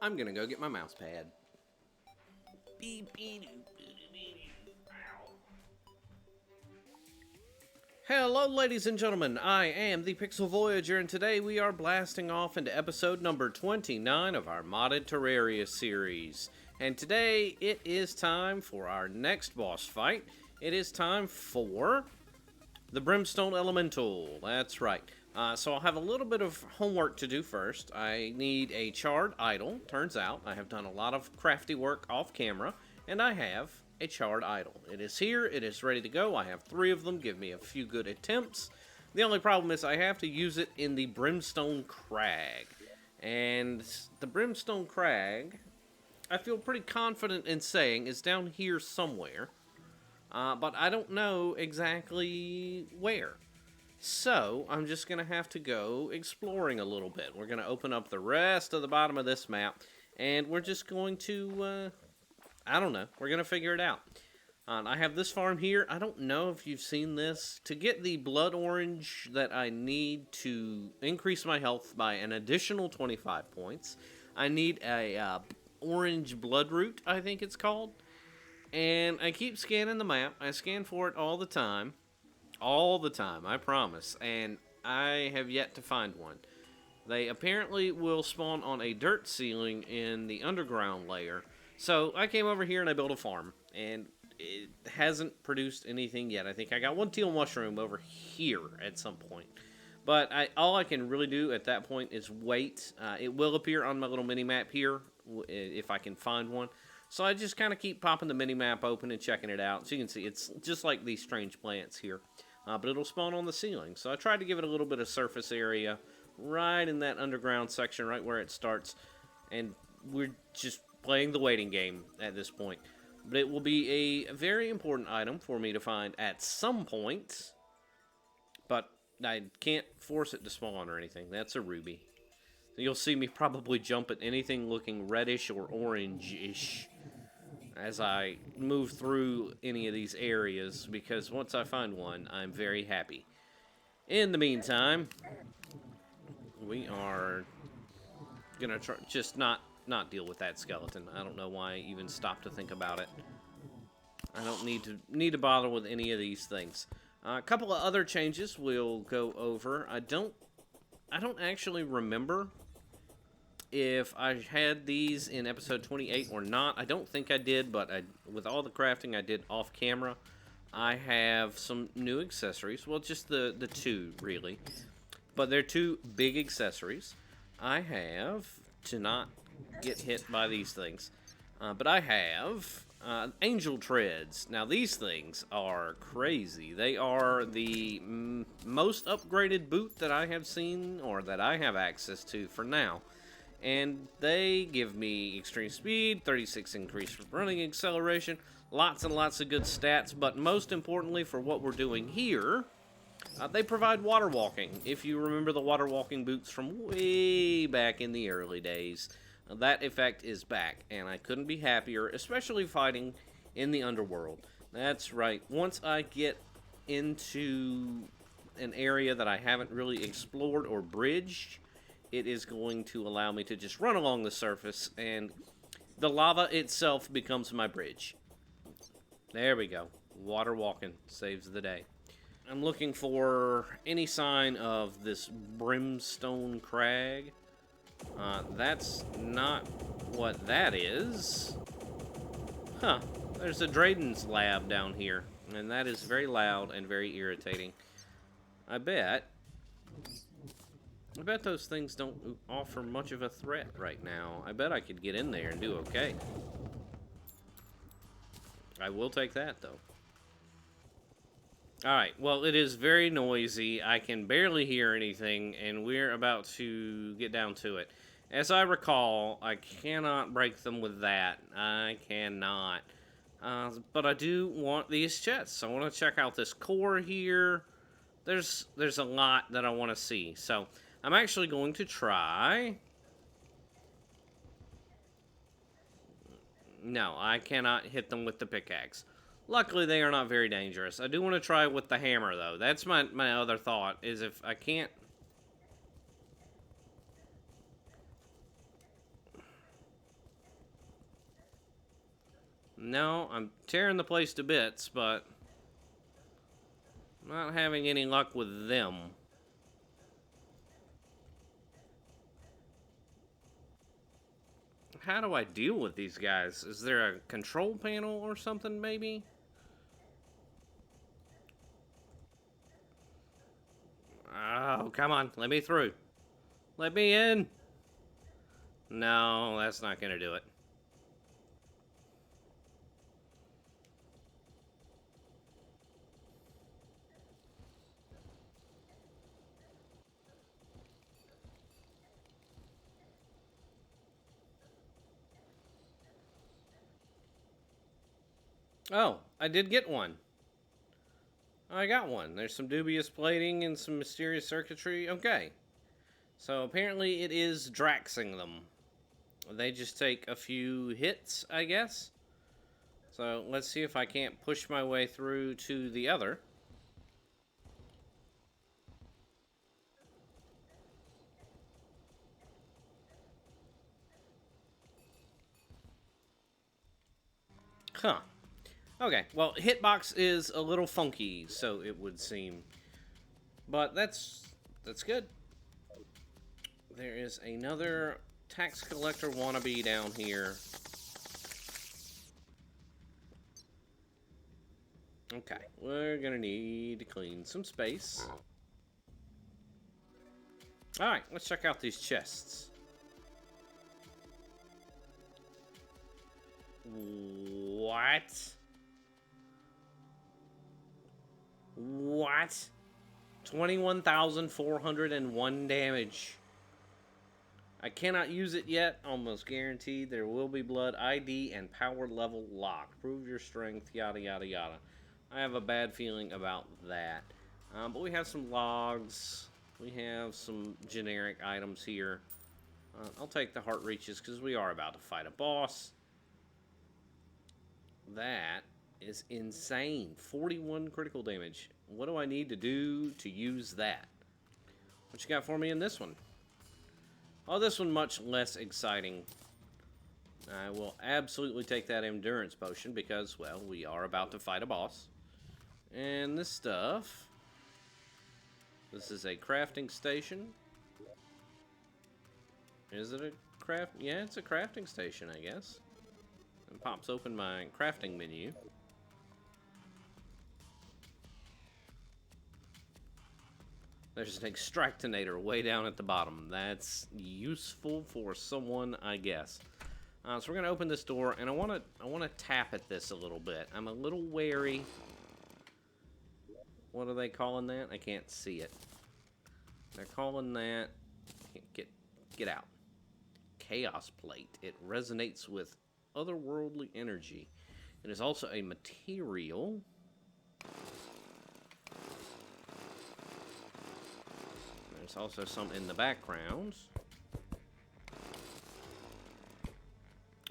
I'm gonna go get my mouse pad. Hello, ladies and gentlemen. I am the Pixel Voyager, and today we are blasting off into episode number 29 of our modded Terraria series. And today it is time for our next boss fight. It is time for the Brimstone Elemental. That's right. So I'll have a little bit of homework to do first. I need a charred idol. Turns out I have done a lot of crafty work off camera, and I have a charred idol. It is here. It is ready to go. I have 3 of them. Give me a few good attempts. The only problem is I have to use it in the Brimstone Crag. And the Brimstone Crag, I feel pretty confident in saying, is down here somewhere. But I don't know exactly where. So, I'm just going to have to go exploring a little bit. We're going to open up the rest of the bottom of this map, and we're just going to, I don't know, we're going to figure it out. I have this farm here. I don't know if you've seen this. To get the blood orange that I need to increase my health by an additional 25 points, I need a orange blood root, I think it's called. And I keep scanning the map. I scan for it all the time. All the time, I promise. And I have yet to find one. They apparently will spawn on a dirt ceiling in the underground layer. So I came over here and I built a farm. And it hasn't produced anything yet. I think I got one teal mushroom over here at some point. But all I can really do at that point is wait. It will appear on my little mini-map here if I can find one. So I just kind of keep popping the mini-map open and checking it out. So you can see it's just like these strange plants here. But it'll spawn on the ceiling. So I tried to give it a little bit of surface area right in that underground section, right where it starts. And we're just playing the waiting game at this point. But it will be a very important item for me to find at some point. But I can't force it to spawn or anything. That's a ruby. So you'll see me probably jump at anything looking reddish or orange-ish as I move through any of these areas, because once I find one, I'm very happy. In the meantime, we are gonna try just not deal with that skeleton. I don't know why I even stopped to think about it. I don't need to bother with any of these things. A couple of other changes we'll go over. I don't actually remember if I had these in episode 28 or not. I don't think I did, but with all the crafting I did off camera, I have some new accessories. Well, just the 2, really. But they're 2 big accessories. I have, to not get hit by these things, but I have angel treads. Now, these things are crazy. They are the most upgraded boot that I have seen, or that I have access to for now. And they give me extreme speed, 36 increased running acceleration, lots and lots of good stats, but most importantly for what we're doing here, they provide water walking. If you remember the water walking boots from way back in the early days, that effect is back, and I couldn't be happier, especially fighting in the underworld. That's right, once I get into an area that I haven't really explored or bridged, it is going to allow me to just run along the surface, and the lava itself becomes my bridge. There we go. Water walking saves the day. I'm looking for any sign of this Brimstone Crag. That's not what that is. Huh. There's a Drayden's lab down here, and that is very loud and very irritating. I bet those things don't offer much of a threat right now. I bet I could get in there and do okay. I will take that, though. Alright, well, it is very noisy. I can barely hear anything, and we're about to get down to it. As I recall, I cannot break them with that. I cannot. But I do want these chests. I want to check out this core here. There's a lot that I want to see. So, I'm actually going to try. No, I cannot hit them with the pickaxe. Luckily, they are not very dangerous. I do want to try with the hammer, though. That's my other thought, is if I can't... No, I'm tearing the place to bits, but not having any luck with them. How do I deal with these guys? Is there a control panel or something, maybe? Oh, come on. Let me through. Let me in. No, that's not going to do it. Oh, I did get one. I got one. There's some dubious plating and some mysterious circuitry. Okay. So apparently it is Draxing them. They just take a few hits, I guess. So let's see if I can't push my way through to the other. Huh. Okay, well, hitbox is a little funky, so it would seem. But that's good. There is another tax collector wannabe down here. Okay, we're gonna need to clean some space. Alright, let's check out these chests. What? What? 21,401 damage. I cannot use it yet. Almost guaranteed. There will be blood, ID, and power level locked. Prove your strength, yada, yada, yada. I have a bad feeling about that. But we have some logs. We have some generic items here. I'll take the heart reaches because we are about to fight a boss. That is insane. 41 critical damage. What do I need to do to use that? What you got for me in this one? Oh, this one much less exciting. I will absolutely take that endurance potion because, well, we are about to fight a boss. And this stuff. This is a crafting station. Is it a craft? Yeah, it's a crafting station, I guess. And pops open my crafting menu. There's an extractinator way down at the bottom. That's useful for someone, I guess. So we're gonna open this door, and I wanna tap at this a little bit. I'm a little wary. What are they calling that? I can't see it. They're calling that. Get out. Chaos plate. It resonates with otherworldly energy. It is also a material. There's also some in the background.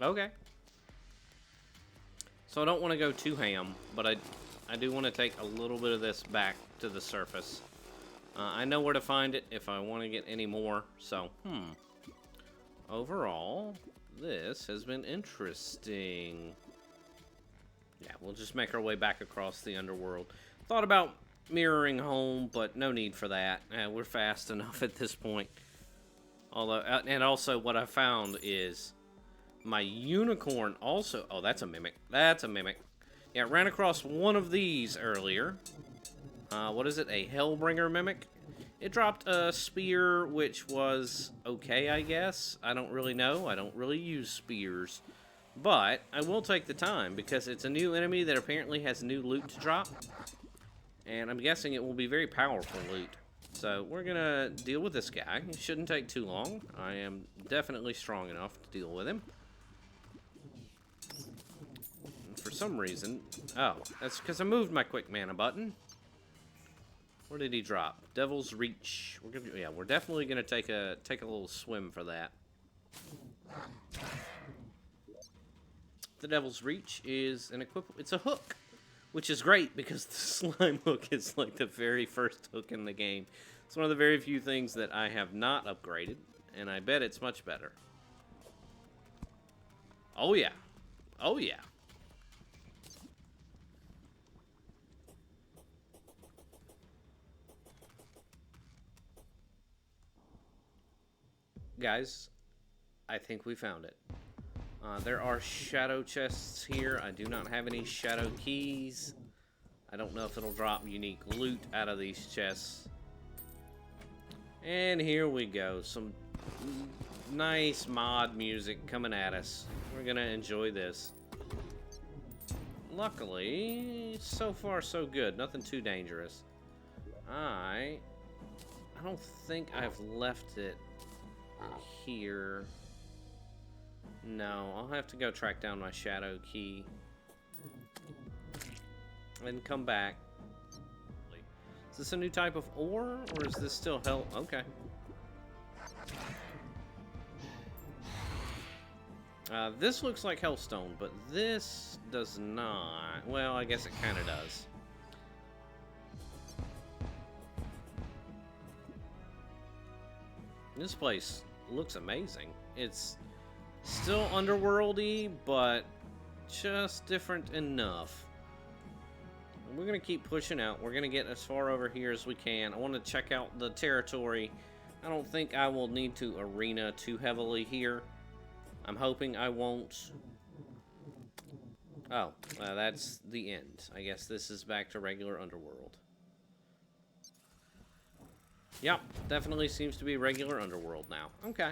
Okay. So I don't want to go too ham, but I do want to take a little bit of this back to the surface. I know where to find it if I want to get any more. So, overall, this has been interesting. Yeah, we'll just make our way back across the underworld. Thought about mirroring home, but no need for that. We're fast enough at this point. Although, and also what I found is my unicorn also... Oh, that's a mimic. That's a mimic. Yeah, ran across one of these earlier. What is it? A Hellbringer mimic? It dropped a spear, which was okay, I guess. I don't really know. I don't really use spears. But I will take the time, because it's a new enemy that apparently has new loot to drop. And I'm guessing it will be very powerful loot. So we're going to deal with this guy. It shouldn't take too long. I am definitely strong enough to deal with him. And for some reason... Oh, that's because I moved my quick mana button. Where did he drop? Devil's Reach. We're definitely going to take a little swim for that. The Devil's Reach is an it's a hook, which is great because the slime hook is like the very first hook in the game. It's one of the very few things that I have not upgraded, and I bet it's much better. Oh yeah. Oh yeah. guys, I think we found it. There are shadow chests here. I do not have any shadow keys. I don't know if it'll drop unique loot out of these chests. And here we go. Some nice mod music coming at us. We're gonna enjoy this. Luckily, so far so good. Nothing too dangerous. I don't think I've left it here. No, I'll have to go track down my shadow key and come back. Is this a new type of ore, or is this still hell? Okay. This looks like hellstone, but this does not. Well, I guess it kind of does. This place looks amazing. It's still underworldy, but just different enough. We're going to keep pushing out. We're going to get as far over here as we can. I want to check out the territory. I don't think I will need to arena too heavily here. I'm hoping I won't. Oh, that's the end. I guess this is back to regular underworld. Yep, definitely seems to be regular underworld now. Okay.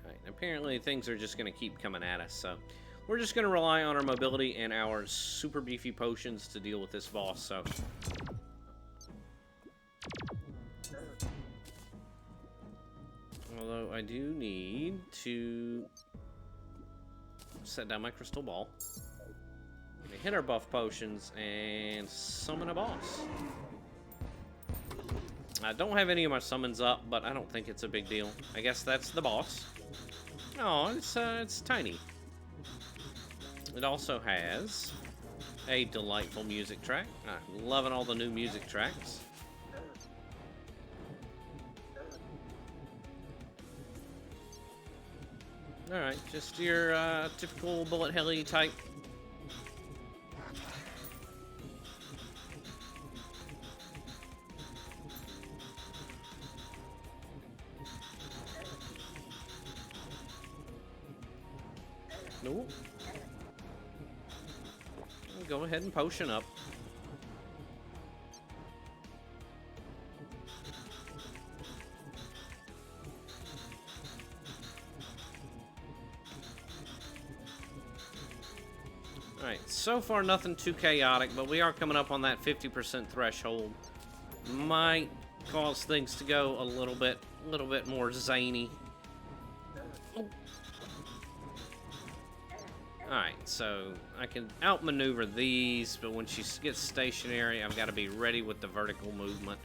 Alright, apparently things are just going to keep coming at us, so we're just going to rely on our mobility and our super beefy potions to deal with this boss, so. Although I do need to set down my crystal ball. Hit our buff potions and summon a boss. I don't have any of my summons up, but I don't think it's a big deal. I guess that's the boss. Oh, it's tiny. It also has a delightful music track. I'm loving all the new music tracks. Alright, just your typical bullet heli type. Nope. Go ahead and potion up. Alright, so far nothing too chaotic, but we are coming up on that 50% threshold. Might cause things to go a little bit more zany. Alright, so I can outmaneuver these, but when she gets stationary, I've got to be ready with the vertical movement.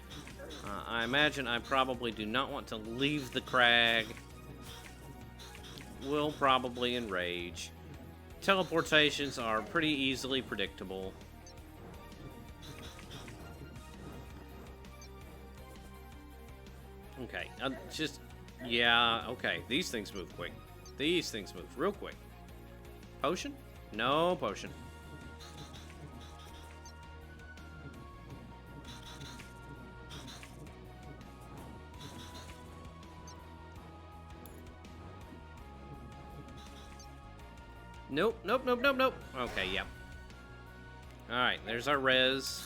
I imagine I probably do not want to leave the crag. Will probably enrage. Teleportations are pretty easily predictable. Okay, yeah, okay, these things move quick. These things move real quick. Potion? No potion. Nope, nope, nope, nope, nope. Okay, yep. Alright, there's our res.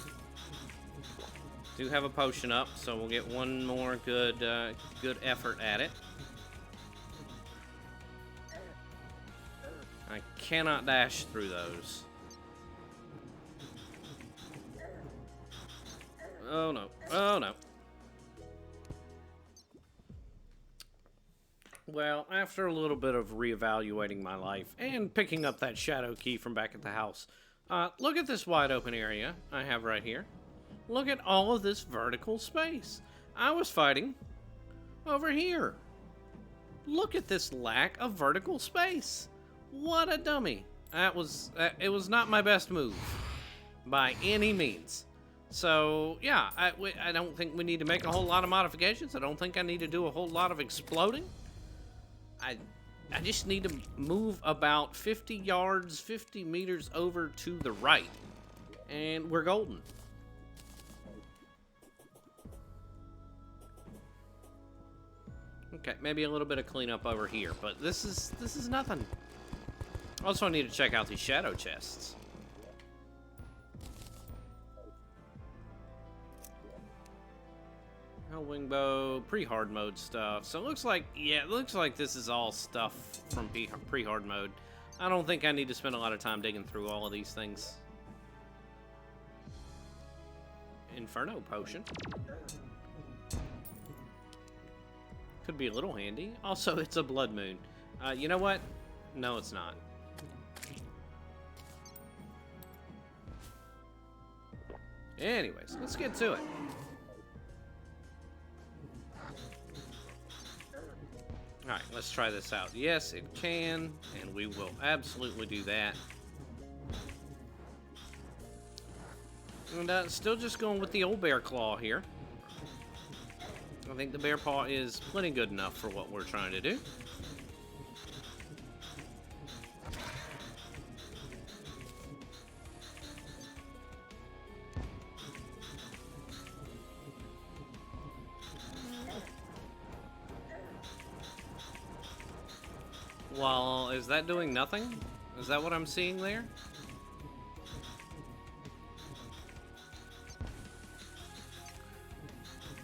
Do have a potion up, so we'll get one more good effort at it. I cannot dash through those. Oh no. Oh no. Well, after a little bit of reevaluating my life and picking up that shadow key from back at the house, look at this wide open area I have right here. Look at all of this vertical space. I was fighting over here. Look at this lack of vertical space. What a dummy. It was not my best move by any means. So, yeah, I don't think we need to make a whole lot of modifications. I don't think I need to do a whole lot of exploding. I just need to move about 50 yards, 50 meters over to the right. And we're golden. Okay, maybe a little bit of cleanup over here, but this is nothing. Also, I need to check out these shadow chests. Hellwing bow, pre-hard mode stuff. So it looks like, yeah, it looks like this is all stuff from pre-hard mode. I don't think I need to spend a lot of time digging through all of these things. Inferno potion. Could be a little handy. Also, it's a blood moon. You know what? No, it's not. Anyways, let's get to it. Alright, let's try this out. Yes, it can, and we will absolutely do that. And still just going with the old bear claw here. I think the bear paw is plenty good enough for what we're trying to do. Well, is that doing nothing? Is that what I'm seeing there?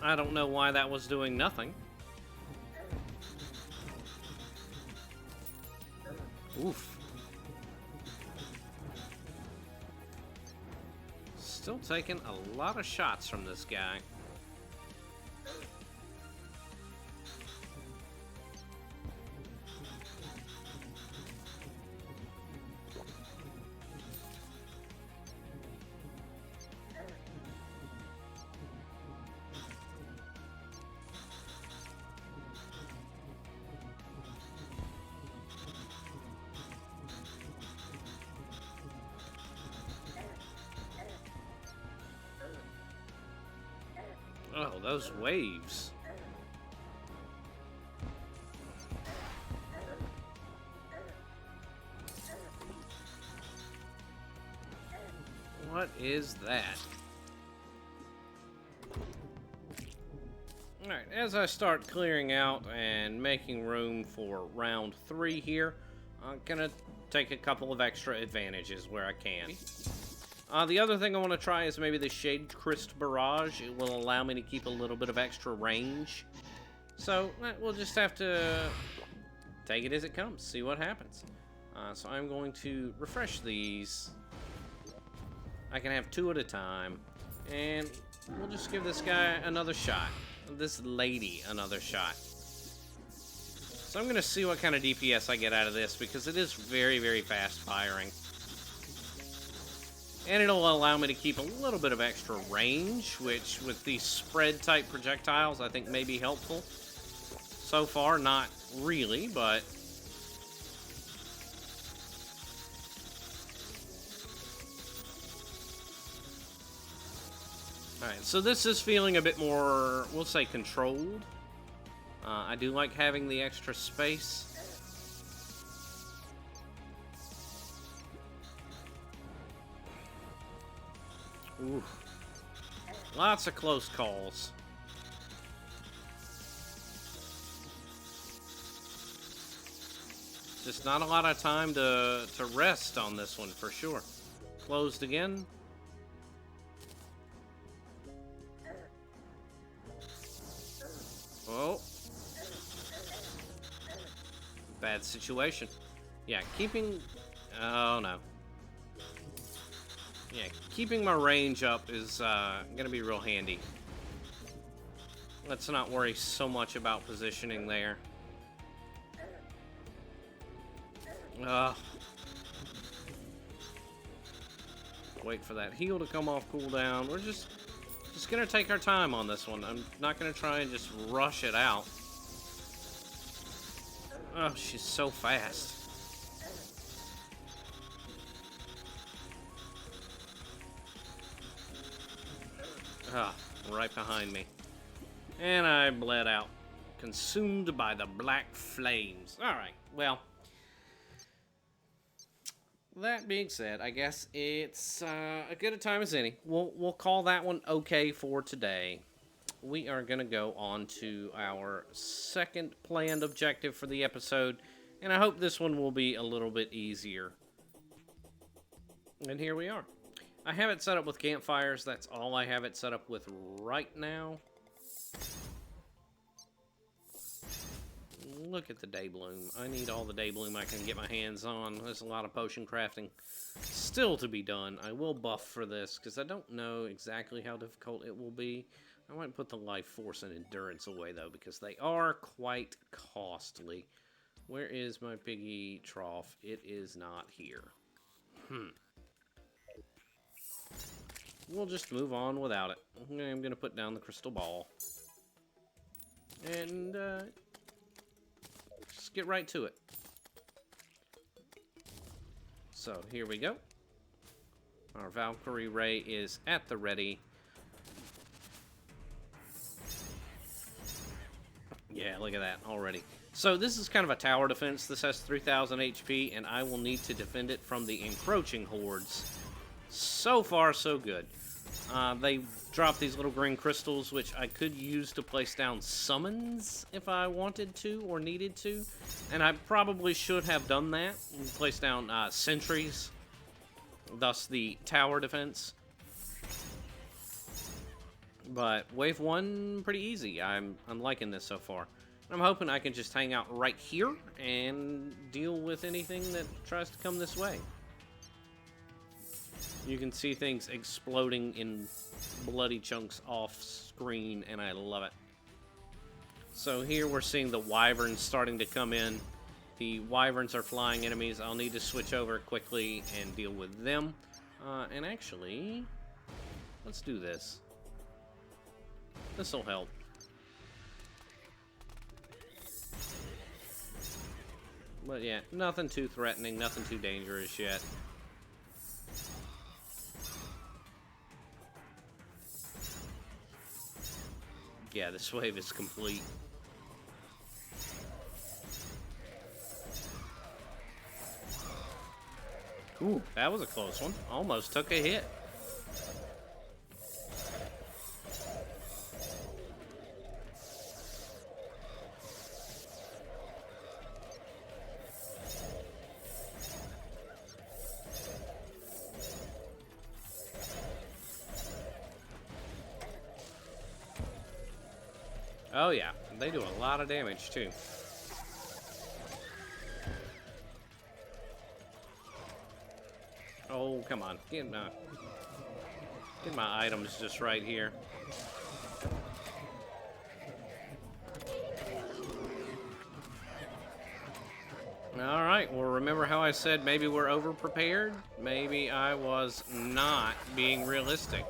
I don't know why that was doing nothing. Oof. Still taking a lot of shots from this guy. Oh, those waves. What is that? Alright, as I start clearing out and making room for round 3 here, I'm gonna take a couple of extra advantages where I can. The other thing I want to try is maybe the Shade Crystal Barrage. It will allow me to keep a little bit of extra range. So, we'll just have to take it as it comes, see what happens. So I'm going to refresh these. I can have 2 at a time. And we'll just give this guy another shot. This lady another shot. So I'm going to see what kind of DPS I get out of this, because it is very, very fast firing. And it'll allow me to keep a little bit of extra range, which with these spread type projectiles I think may be helpful. So far, not really, but... Alright, so this is feeling a bit more, we'll say, controlled. I do like having the extra space. Ooh. Lots of close calls. Just not a lot of time to rest on this one for sure. Closed again. Oh. Bad situation. Yeah, keeping... Oh, no. Yeah, keeping my range up is going to be real handy. Let's not worry so much about positioning there. Wait for that heal to come off cooldown. We're just going to take our time on this one. I'm not going to try and just rush it out. Oh, she's so fast. Ah, right behind me. And I bled out. Consumed by the black flames. Alright, well. That being said, I guess it's as good a time as any. We'll call that one okay for today. we are going to go on to our second planned objective for the episode, and I hope this one will be a little bit easier. And here we are. I have it set up with campfires. That's all I have it set up with right now. Look at the day bloom. I need all the day bloom I can get my hands on. There's a lot of potion crafting still to be done. I will buff for this because I don't know exactly how difficult it will be. I might put the life force and endurance away though because they are quite costly. Where is my piggy trough? It is not here. We'll just move on without it. I'm going to put down the crystal ball. And just get right to it. So here we go. Our Valkyrie Ray is at the ready. Yeah, look at that already. So this is kind of a tower defense. This has 3,000 HP, and I will need to defend it from the encroaching hordes. So far, so good. They drop these little green crystals, which I could use to place down summons if I wanted to or needed to. And I probably should have done that and placed down sentries, thus the tower defense. But wave 1, pretty easy. I'm liking this so far. I'm hoping I can just hang out right here and deal with anything that tries to come this way. You can see things exploding in bloody chunks off screen, and I love it. So here we're seeing the wyverns starting to come in. The wyverns are flying enemies. I'll need to switch over quickly and deal with them. And actually, let's do this. This'll help. But yeah, nothing too threatening, nothing too dangerous yet. Yeah, this wave is complete. Ooh, that was a close one. Almost took a hit. Oh yeah, they do a lot of damage too. Oh, come on. Get my items just right here. Alright, well remember how I said maybe we're over-prepared? Maybe I was not being realistic.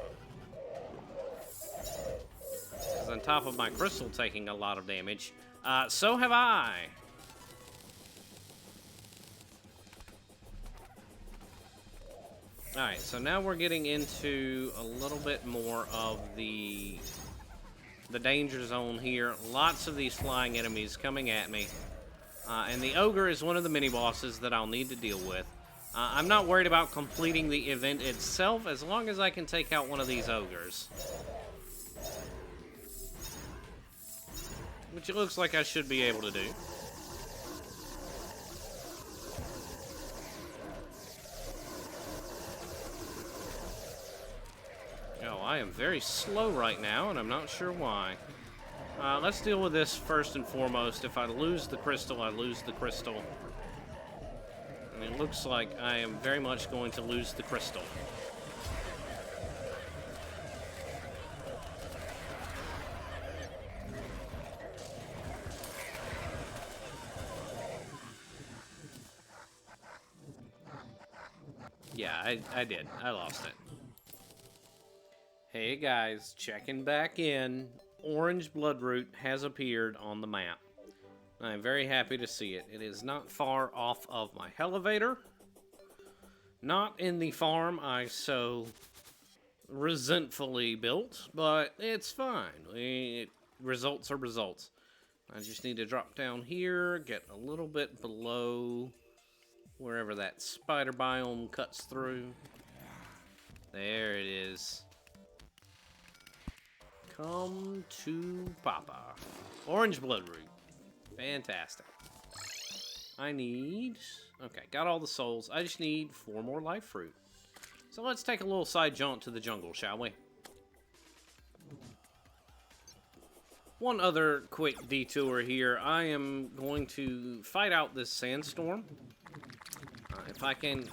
On top of my crystal taking a lot of damage, so have I. Alright, so now we're getting into a little bit more of the danger zone here. Lots of these flying enemies coming at me. And the ogre is one of the mini-bosses that I'll need to deal with. I'm not worried about completing the event itself as long as I can take out one of these ogres. Which it looks like I should be able to do. Oh, I am very slow right now, and I'm not sure why. Let's deal with this first and foremost. If I lose the crystal, I lose the crystal. And it looks like I am very much going to lose the crystal. Yeah, I did. I lost it. Hey guys, checking back in. Orange Bloodroot has appeared on the map. I'm very happy to see it. It is not far off of my elevator. Not in the farm I so resentfully built, but it's fine. Results are results. I just need to drop down here, get a little bit below wherever that spider biome cuts through. There it is. Come to Papa. Orange bloodroot. Fantastic. I need... Okay, got all the souls. I just need 4 more life fruit. So let's take a little side jaunt to the jungle, shall we? One other quick detour here. I am going to fight out this sandstorm. If I can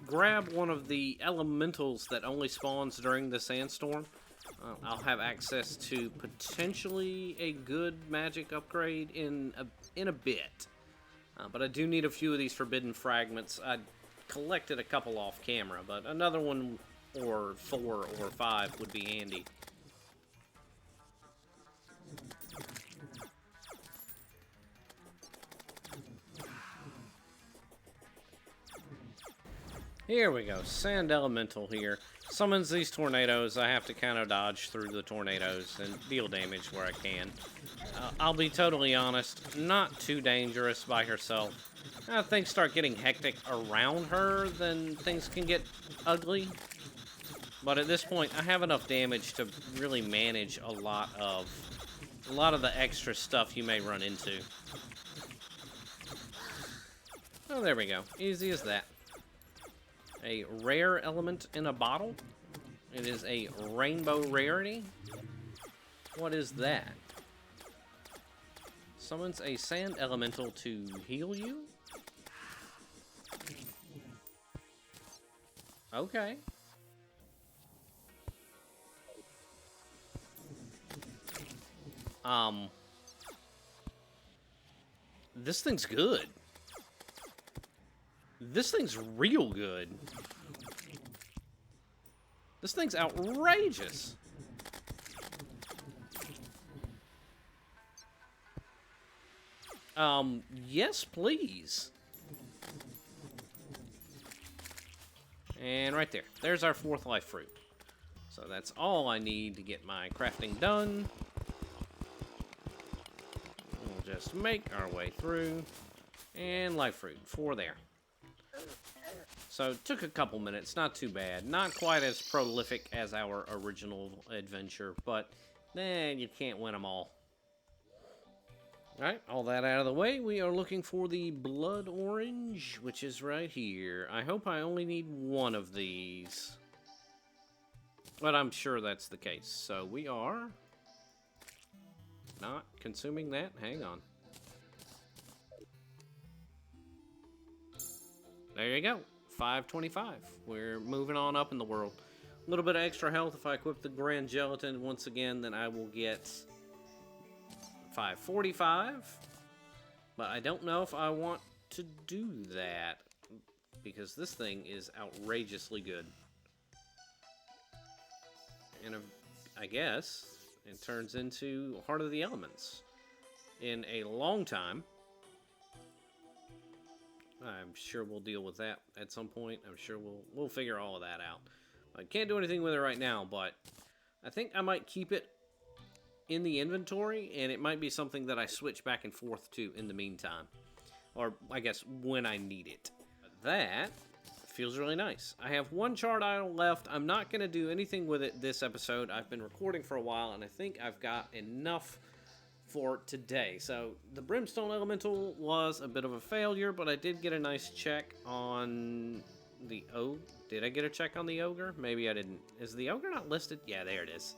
grab one of the elementals that only spawns during the sandstorm, I'll have access to potentially a good magic upgrade in a bit. But I do need a few of these forbidden fragments. I collected a couple off camera, but another one or 4 or 5 would be handy. Here we go, Sand Elemental here. Summons these tornadoes. I have to kind of dodge through the tornadoes and deal damage where I can. I'll be totally honest, not too dangerous by herself. If things start getting hectic around her, then things can get ugly. But at this point, I have enough damage to really manage a lot of the extra stuff you may run into. Oh, there we go. Easy as that. A rare element in a bottle. It is a rainbow rarity. What is that? Summons a sand elemental to heal you? Okay. This thing's good. This thing's real good. This thing's outrageous. Yes, please. And right there. There's our 4th life fruit. So that's all I need to get my crafting done. We'll just make our way through. And life fruit, 4 there. So it took a couple minutes, not too bad. Not quite as prolific as our original adventure, but then you can't win them all. Alright, all that out of the way, we are looking for the blood orange, which is right here. I hope I only need 1 of these. But I'm sure that's the case. So we are not consuming that. Hang on. There you go. 525. We're moving on up in the world. A little bit of extra health if I equip the Grand Gelatin once again, then I will get 545. But I don't know if I want to do that because this thing is outrageously good. And I guess it turns into Heart of the Elements in a long time. I'm sure we'll deal with that at some point. I'm sure we'll figure all of that out. I can't do anything with it right now, but I think I might keep it in the inventory, and it might be something that I switch back and forth to in the meantime. Or, I guess, when I need it. That feels really nice. I have 1 chart idol left. I'm not going to do anything with it this episode. I've been recording for a while, and I think I've got enough for today. So the Brimstone Elemental was a bit of a failure, but I did get a nice check on the ogre. Did I get a check on the ogre? Maybe I didn't. Is the ogre not listed? Yeah, there it is.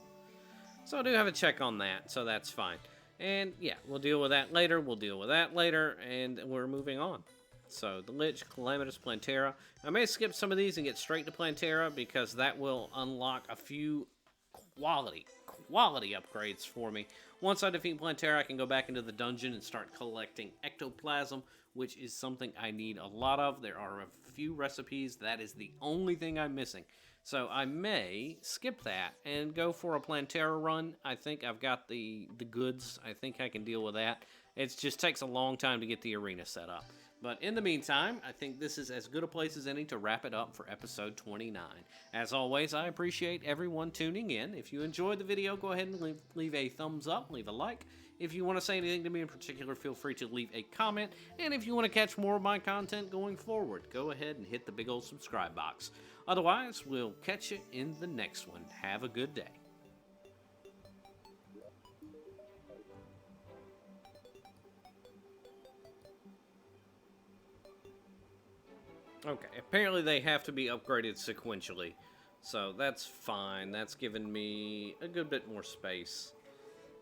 So I do have a check on that, so that's fine. And yeah, we'll deal with that later. We'll deal with that later, and we're moving on. So the Lich, Calamitous, Plantera. I may skip some of these and get straight to Plantera because that will unlock a few quality upgrades for me. Once I defeat Plantera, I can go back into the dungeon and start collecting ectoplasm, which is something I need a lot of. There are a few recipes. That is the only thing I'm missing. So I may skip that and go for a Plantera run. I think I've got the goods. I think I can deal with that. It just takes a long time to get the arena set up. But in the meantime, I think this is as good a place as any to wrap it up for episode 29. As always, I appreciate everyone tuning in. If you enjoyed the video, go ahead and leave a thumbs up, leave a like. If you want to say anything to me in particular, feel free to leave a comment. And if you want to catch more of my content going forward, go ahead and hit the big old subscribe box. Otherwise, we'll catch you in the next one. Have a good day. Okay, apparently they have to be upgraded sequentially. So that's fine. That's given me a good bit more space.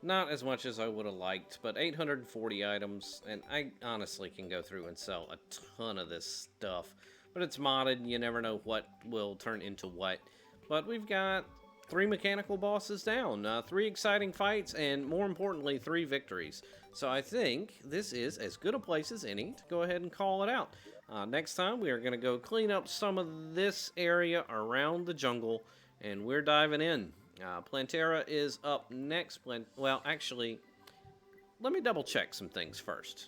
Not as much as I would have liked, but 840 items, and I honestly can go through and sell a ton of this stuff. But it's modded, and you never know what will turn into what. But we've got 3 mechanical bosses down, 3 exciting fights, and more importantly, 3 victories. So I think this is as good a place as any to go ahead and call it out. Next time, we are going to go clean up some of this area around the jungle, and we're diving in. Plantera is up next. Well, actually, let me double check some things first.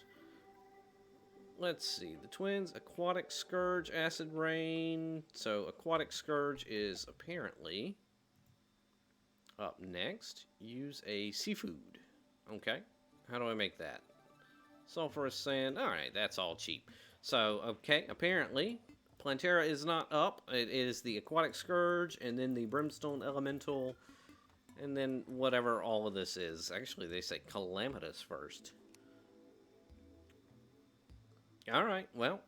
Let's see. The twins, Aquatic Scourge, Acid Rain. So Aquatic Scourge is apparently up next. Use a seafood. Okay. How do I make that? Sulfurous sand. Alright, that's all cheap. So, okay, apparently Plantera is not up. It is the Aquatic Scourge, and then the Brimstone Elemental, and then whatever all of this is. Actually, they say Calamitous first. Alright, well,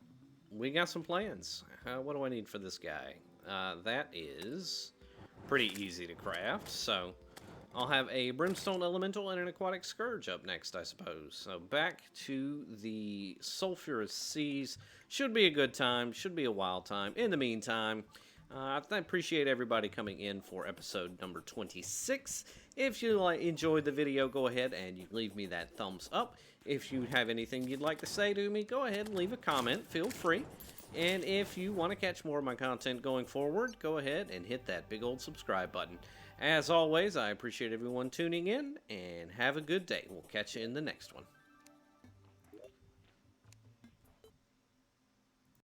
we got some plans. What do I need for this guy? That is pretty easy to craft, so I'll have a Brimstone Elemental and an Aquatic Scourge up next, I suppose. So back to the sulfurous seas. Should be a good time. Should be a wild time. In the meantime, I appreciate everybody coming in for episode number 26. If you enjoyed the video, go ahead and you leave me that thumbs up. If you have anything you'd like to say to me, go ahead and leave a comment. Feel free. And if you want to catch more of my content going forward, go ahead and hit that big old subscribe button. As always, I appreciate everyone tuning in, and have a good day. We'll catch you in the next one.